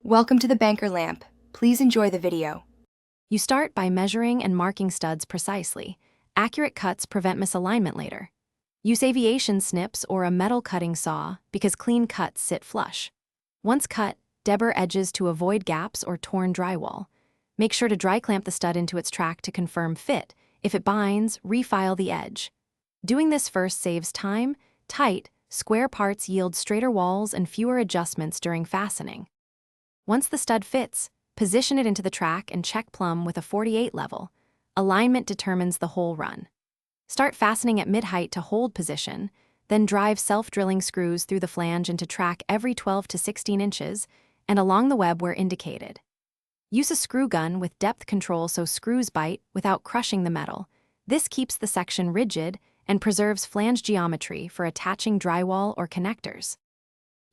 Welcome to the banker lamp. Please enjoy the video. You start by measuring and marking studs precisely. Accurate cuts prevent misalignment later. Use aviation snips or a metal cutting saw because clean cuts sit flush. Once cut, deburr edges to avoid gaps or torn drywall. Make sure to dry clamp the stud into its track to confirm fit. If it binds, refile the edge. Doing this first saves time. Tight, square parts yield straighter walls and fewer adjustments during fastening. Once the stud fits, position it into the track and check plumb with a 48 level. Alignment determines the whole run. Start fastening at mid-height to hold position, then drive self-drilling screws through the flange into track every 12 to 16 inches and along the web where indicated. Use a screw gun with depth control so screws bite without crushing the metal. This keeps the section rigid and preserves flange geometry for attaching drywall or connectors.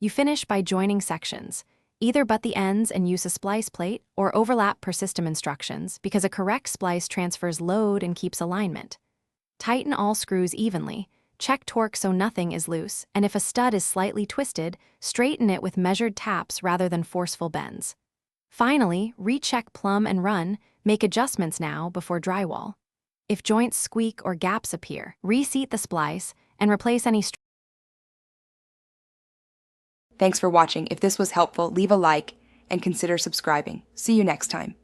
You finish by joining sections. Either butt the ends and use a splice plate or overlap per system instructions because a correct splice transfers load and keeps alignment. Tighten all screws evenly, check torque so nothing is loose, and if a stud is slightly twisted, straighten it with measured taps rather than forceful bends. Finally, recheck plumb and run, make adjustments now before drywall. If joints squeak or gaps appear, reseat the splice and replace any Thanks for watching. If this was helpful, leave a like and consider subscribing. See you next time.